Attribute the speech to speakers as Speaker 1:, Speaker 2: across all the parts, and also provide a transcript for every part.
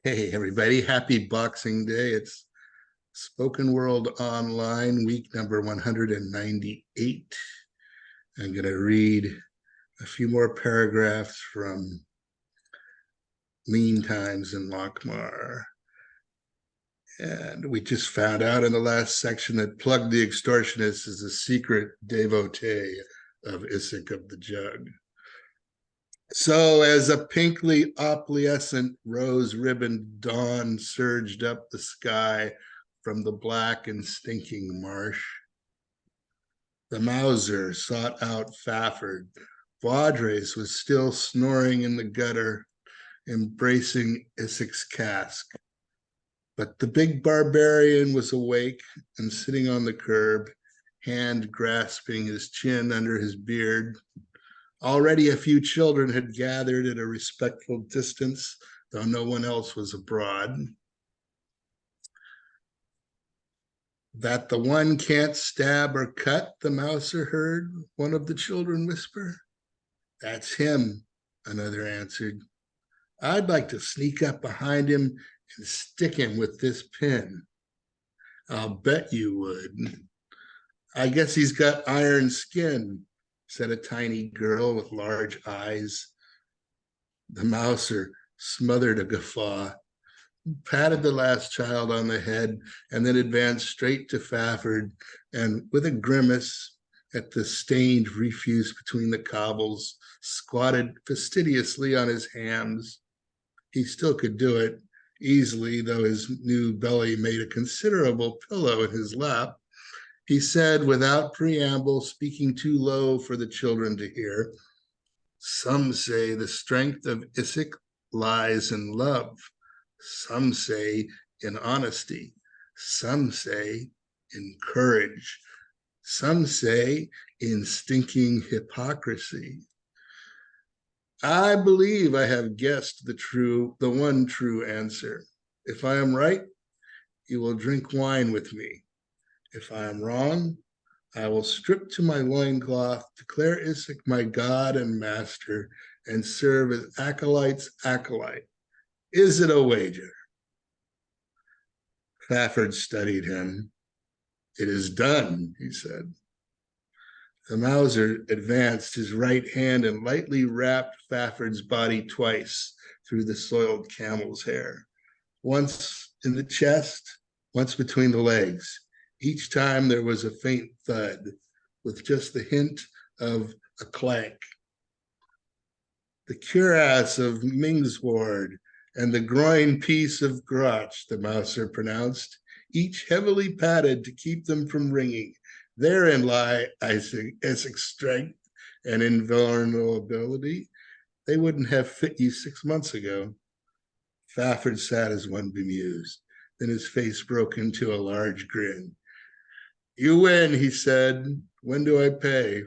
Speaker 1: Hey, everybody. Happy Boxing Day. It's Spoken World Online, week number 198. I'm going to read a few more paragraphs from Lean Times in Lockmar. And we just found out in the last section that Plug the Extortionist is a secret devotee of Isaac of the Jug. So, as a pinkly opalescent rose ribboned dawn surged up the sky from the black and stinking marsh, the Mauser sought out Fafford. Vaudres was still snoring in the gutter, embracing Isaac's cask. But the big barbarian was awake and sitting on the curb, hand grasping his chin under his beard. Already a few children had gathered at a respectful distance, though no one else was abroad. That the one can't stab or cut, the Mouser heard one of the children whisper. That's him, another answered. I'd like to sneak up behind him and stick him with this pin. I'll bet you would. I guess he's got iron skin, said a tiny girl with large eyes. The Mouser smothered a guffaw, patted the last child on the head, and then advanced straight to Fafford, and with a grimace at the stained refuse between the cobbles, squatted fastidiously on his hams. He still could do it easily, though his new belly made a considerable pillow in his lap. He said, without preamble, speaking too low for the children to hear, some say the strength of Isaac lies in love. Some say in honesty. Some say in courage. Some say in stinking hypocrisy. I believe I have guessed the one true answer. If I am right, you will drink wine with me. If I am wrong, I will strip to my loincloth, declare Isaac my God and master, and serve as acolyte's acolyte. Is it a wager? Fafford studied him. It is done, he said. The Mauser advanced his right hand and lightly rapped Fafford's body twice through the soiled camel's hair, once in the chest, once between the legs. Each time there was a faint thud with just the hint of a clank. The cuirass of Mingsward and the groin piece of Grotch, the Mouser pronounced, each heavily padded to keep them from ringing. Therein lie Isaac's strength and invulnerability. They wouldn't have fit you 6 months ago. Fafford sat as one bemused. Then his face broke into a large grin. You win, he said. When do I pay?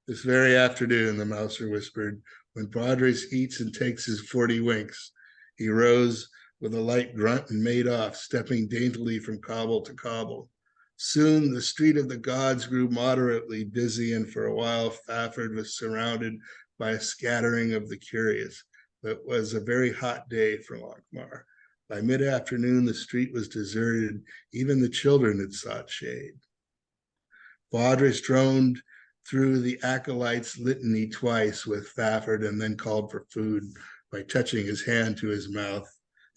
Speaker 1: This very afternoon, the Mouser whispered, when Padres eats and takes his 40 winks. He rose with a light grunt and made off, stepping daintily from cobble to cobble. Soon the street of the gods grew moderately busy, and for a while Fafford was surrounded by a scattering of the curious. But it was a very hot day for Lockmar. By mid-afternoon, the street was deserted. Even the children had sought shade. Padres droned through the acolyte's litany twice with Fafford and then called for food by touching his hand to his mouth.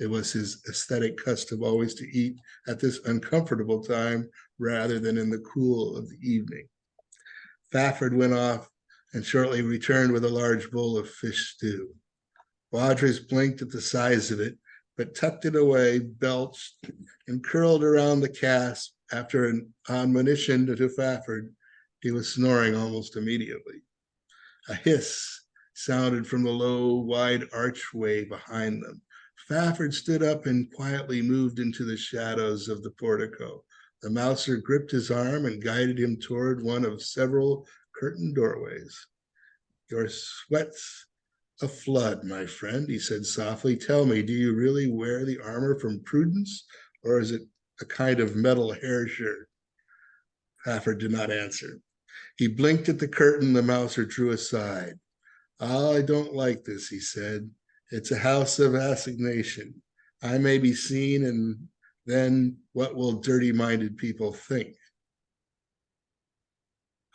Speaker 1: It was his aesthetic custom always to eat at this uncomfortable time rather than in the cool of the evening. Fafford went off and shortly returned with a large bowl of fish stew. Padres blinked at the size of it, but tucked it away, belched, and curled around the cask. After an admonition to Fafford, he was snoring almost immediately. A hiss sounded from the low, wide archway behind them. Fafford stood up and quietly moved into the shadows of the portico. The Mouser gripped his arm and guided him toward one of several curtained doorways. Your sweat's a flood, my friend, he said softly. Tell me, do you really wear the armor from prudence, or is it a kind of metal hair shirt? Fafford did not answer. He blinked at the curtain the Mouser drew aside. I don't like this, he said. It's a house of assignation. I may be seen, and then what will dirty-minded people think?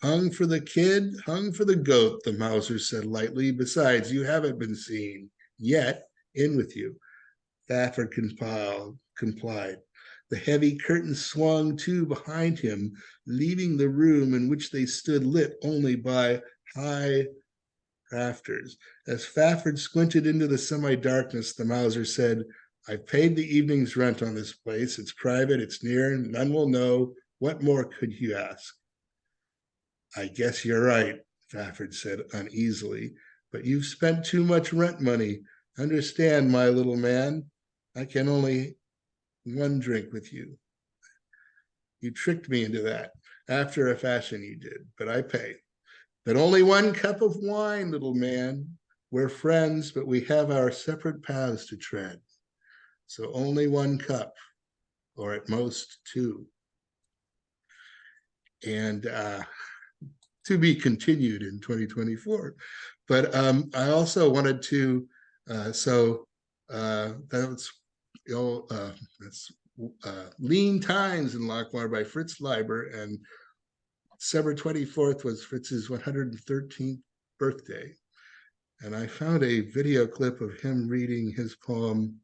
Speaker 1: Hung for the kid, hung for the goat, the Mauser said lightly. Besides, you haven't been seen yet. In with you. Thafford complied. The heavy curtain swung to behind him, leaving the room in which they stood lit only by high rafters. As Fafford squinted into the semi-darkness, the Mauser said, I've paid the evening's rent on this place. It's private, it's near, none will know. What more could you ask? I guess you're right, Fafford said uneasily, but you've spent too much rent money. Understand, my little man, I can only one drink with you. You tricked me into that. After a fashion you did, but I pay. But only one cup of wine, little man. We're friends, but we have our separate paths to tread. So only one cup, or at most two. And to be continued in 2024. But I also wanted to, that's, that's Lean Times in Lockwater by Fritz Leiber, and December 24th was Fritz's 113th birthday. And I found a video clip of him reading his poem,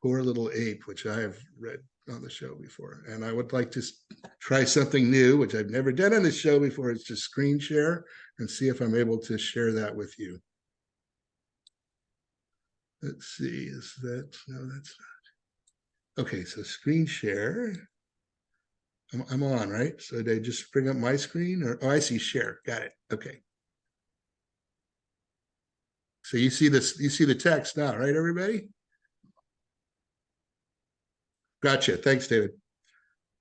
Speaker 1: Poor Little Ape, which I have read on the show before. And I would like to try something new, which I've never done on the show before. It's just screen share and see if I'm able to share that with you. Let's see, is that, no, that's not. Okay, so screen share. I'm on, right? So did I just bring up my screen, or, oh, I see share, got it, okay. So you see this, you see the text now, right, everybody? Gotcha, thanks, David.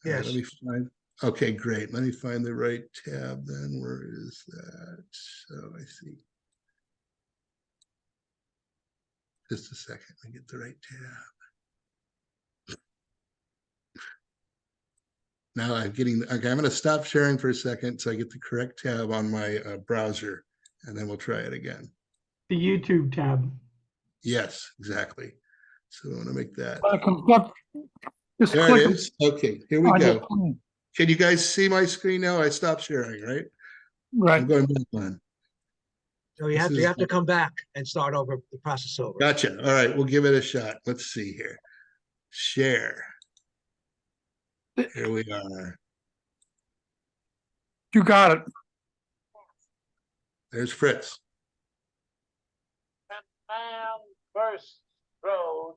Speaker 2: Yes.
Speaker 1: Let me find, okay, great. Let me find the right tab then. Where is that? So I see. Just a second, I get the right tab. Now I'm getting, okay, I'm going to stop sharing for a second so I get the correct tab on my browser, and then we'll try it again.
Speaker 2: The YouTube tab.
Speaker 1: Yes, exactly. So I want to make that.
Speaker 2: Just
Speaker 1: there
Speaker 2: click
Speaker 1: it is. Okay, here we go. Can you guys see my screen now? I stopped sharing, right?
Speaker 2: Right.
Speaker 1: I'm going back on.
Speaker 3: No, you have to come back and start over the process over.
Speaker 1: Gotcha. All right, we'll give it a shot. Let's see here. Share. Here we are.
Speaker 2: You got it.
Speaker 1: There's Fritz.
Speaker 4: And man first strode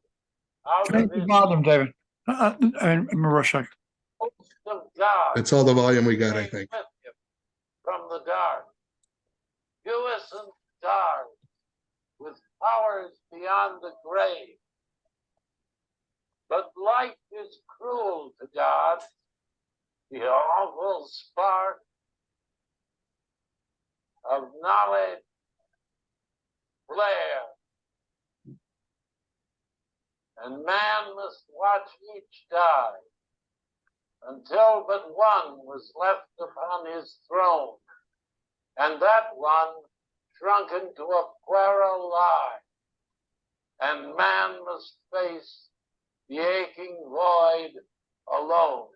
Speaker 4: out
Speaker 2: Change
Speaker 4: of
Speaker 2: the
Speaker 4: his
Speaker 2: volume, David. I'm Roarshock.
Speaker 4: host of God.
Speaker 1: That's all the volume we got, I think.
Speaker 4: With him from the dark, puissant stars with powers beyond the grave. But light is cruel to God. The awful spark of knowledge flare, and man must watch each die until but one was left upon his throne, and that one shrunken to a puerile lie, and man must face the aching void alone.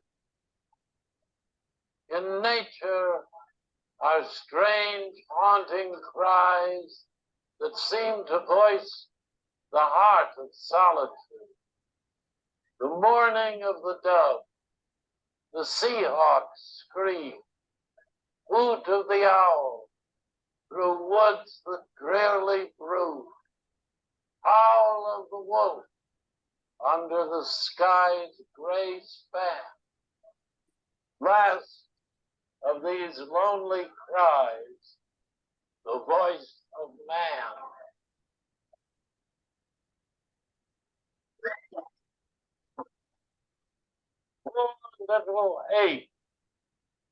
Speaker 4: In nature are strange, haunting cries that seem to voice the heart of solitude. The mourning of the dove, the seahawk's scream, hoot of the owl through woods that drearily brood, howl of the wolf under the sky's gray span. Last of these lonely cries, the voice of man. Poor little ape,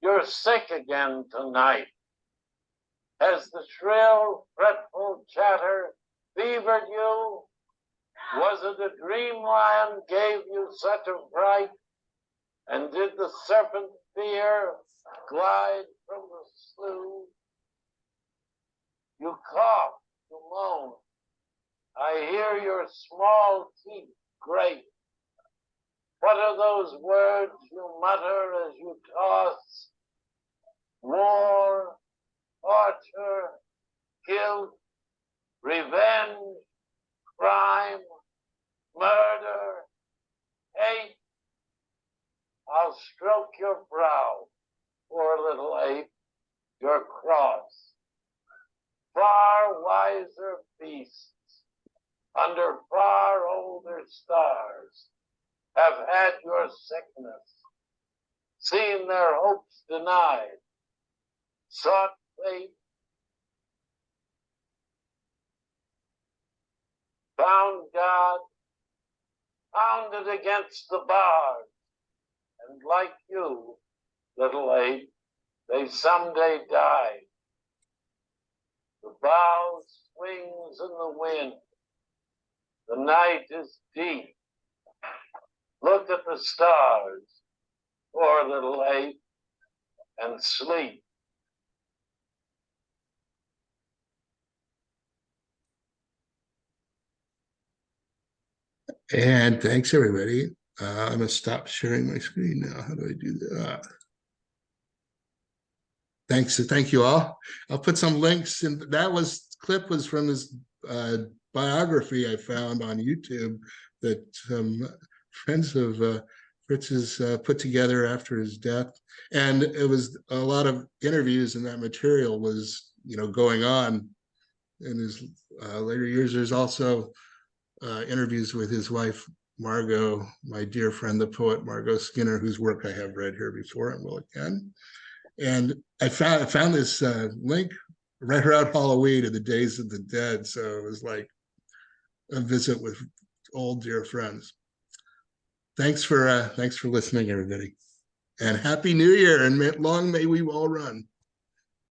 Speaker 4: you're sick again tonight. Has the shrill, fretful chatter fevered you? Was it a dreamland gave you such a fright? And did the serpent fear glide from the slough? You cough, you moan. I hear your your small teeth great. What are those words you mutter as you toss? War, torture, guilt, revenge, crime, murder, hate. I'll stroke your brow, poor little ape, your cross. Far wiser beasts, under far older stars, have had your sickness, seen their hopes denied, sought fate, found God, pounded against the bars, and like you, little ape, they someday died. The bough swings in the wind. The night is deep. Look at the stars, poor little ape, and sleep.
Speaker 1: And thanks, everybody. I'm going to stop sharing my screen now. How do I do that? Thank you all. I'll put some links in. That clip was from his biography I found on YouTube that friends of Fritz's put together after his death. And it was a lot of interviews, and that material was, going on in his later years. There's also interviews with his wife, Margot, my dear friend, the poet Margot Skinner, whose work I have read here before and will again. And I found this link right around Halloween of the Days of the Dead. So it was like a visit with old dear friends. Thanks for listening, everybody. And Happy New Year, and long may we all run.